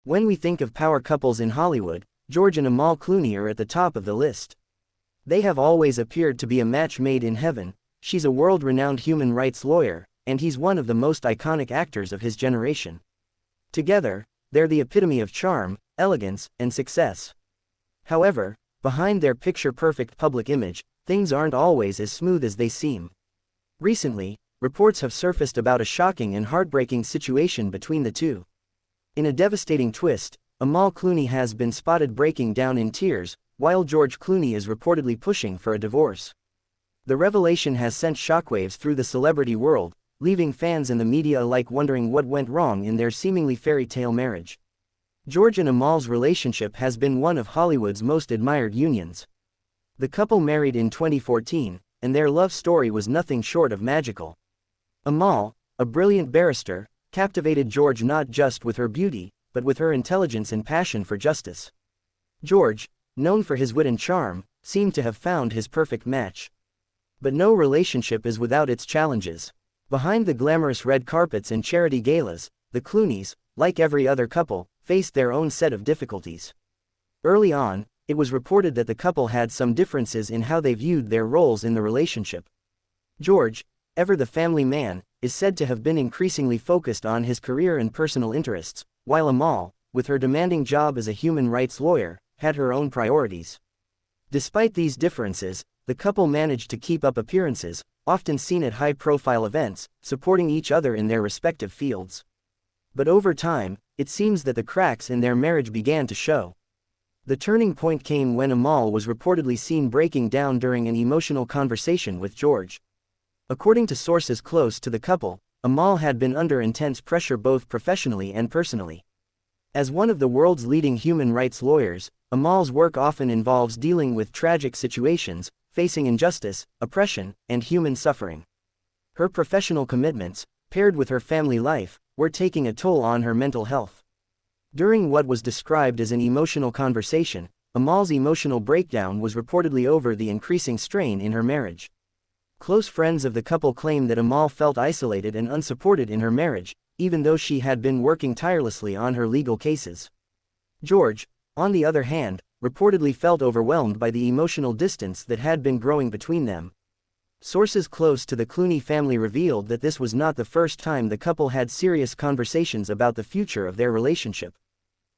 When we think of power couples in Hollywood, George and Amal Clooney are at the top of the list. They have always appeared to be a match made in heaven. She's a world-renowned human rights lawyer, and he's one of the most iconic actors of his generation. Together, they're the epitome of charm, elegance, and success. However, behind their picture-perfect public image, things aren't always as smooth as they seem. Recently, reports have surfaced about a shocking and heartbreaking situation between the two. In a devastating twist, Amal Clooney has been spotted breaking down in tears, while George Clooney is reportedly pushing for a divorce. The revelation has sent shockwaves through the celebrity world, leaving fans and the media alike wondering what went wrong in their seemingly fairy tale marriage. George and Amal's relationship has been one of Hollywood's most admired unions. The couple married in 2014, and their love story was nothing short of magical. Amal, a brilliant barrister, captivated George not just with her beauty, but with her intelligence and passion for justice. George, known for his wit and charm, seemed to have found his perfect match. But no relationship is without its challenges. Behind the glamorous red carpets and charity galas, the Clooneys, like every other couple, faced their own set of difficulties. Early on, it was reported that the couple had some differences in how they viewed their roles in the relationship. George, ever the family man, is said to have been increasingly focused on his career and personal interests, while Amal, with her demanding job as a human rights lawyer, had her own priorities. Despite these differences, the couple managed to keep up appearances, often seen at high-profile events, supporting each other in their respective fields. But over time, it seems that the cracks in their marriage began to show. The turning point came when Amal was reportedly seen breaking down during an emotional conversation with George. According to sources close to the couple, Amal had been under intense pressure both professionally and personally. As one of the world's leading human rights lawyers, Amal's work often involves dealing with tragic situations, facing injustice, oppression, and human suffering. Her professional commitments, paired with her family life, were taking a toll on her mental health. During what was described as an emotional conversation, Amal's emotional breakdown was reportedly over the increasing strain in her marriage. Close friends of the couple claim that Amal felt isolated and unsupported in her marriage, even though she had been working tirelessly on her legal cases. George, on the other hand, reportedly felt overwhelmed by the emotional distance that had been growing between them. Sources close to the Clooney family revealed that this was not the first time the couple had serious conversations about the future of their relationship.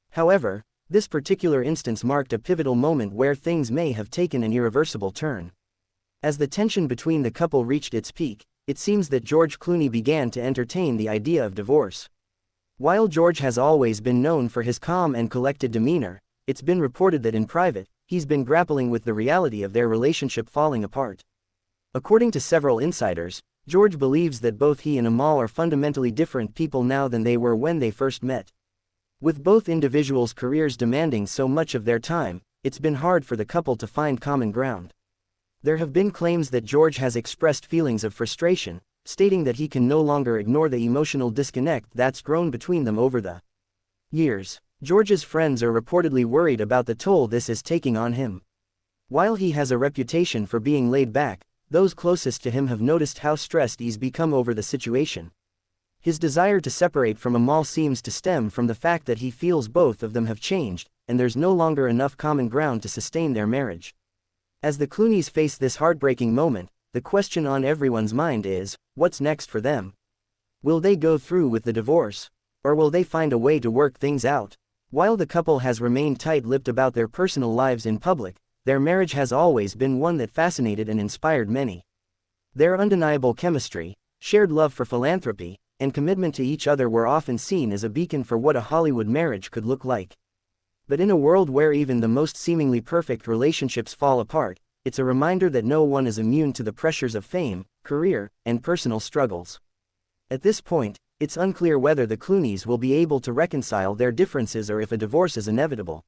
However, this particular instance marked a pivotal moment where things may have taken an irreversible turn. As the tension between the couple reached its peak, it seems that George Clooney began to entertain the idea of divorce. While George has always been known for his calm and collected demeanor, it's been reported that in private, he's been grappling with the reality of their relationship falling apart. According to several insiders, George believes that both he and Amal are fundamentally different people now than they were when they first met. With both individuals' careers demanding so much of their time, it's been hard for the couple to find common ground. There have been claims that George has expressed feelings of frustration, stating that he can no longer ignore the emotional disconnect that's grown between them over the years. George's friends are reportedly worried about the toll this is taking on him. While he has a reputation for being laid back, those closest to him have noticed how stressed he's become over the situation. His desire to separate from Amal seems to stem from the fact that he feels both of them have changed, and there's no longer enough common ground to sustain their marriage. As the Clooneys face this heartbreaking moment, the question on everyone's mind is, what's next for them? Will they go through with the divorce? Or will they find a way to work things out? While the couple has remained tight-lipped about their personal lives in public, their marriage has always been one that fascinated and inspired many. Their undeniable chemistry, shared love for philanthropy, and commitment to each other were often seen as a beacon for what a Hollywood marriage could look like. But in a world where even the most seemingly perfect relationships fall apart, it's a reminder that no one is immune to the pressures of fame, career, and personal struggles. At this point, it's unclear whether the Clooneys will be able to reconcile their differences or if a divorce is inevitable.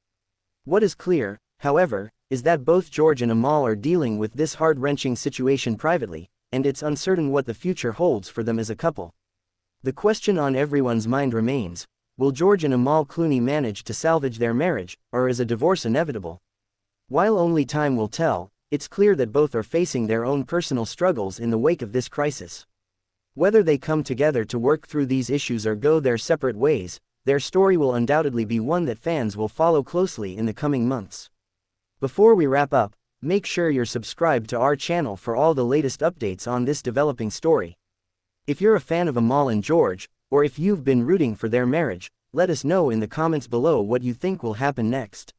What is clear, however, is that both George and Amal are dealing with this heart-wrenching situation privately, and it's uncertain what the future holds for them as a couple. The question on everyone's mind remains, will George and Amal Clooney manage to salvage their marriage, or is a divorce inevitable? While only time will tell, it's clear that both are facing their own personal struggles in the wake of this crisis. Whether they come together to work through these issues or go their separate ways, their story will undoubtedly be one that fans will follow closely in the coming months. Before we wrap up, make sure you're subscribed to our channel for all the latest updates on this developing story. If you're a fan of Amal and George, or if you've been rooting for their marriage, let us know in the comments below what you think will happen next.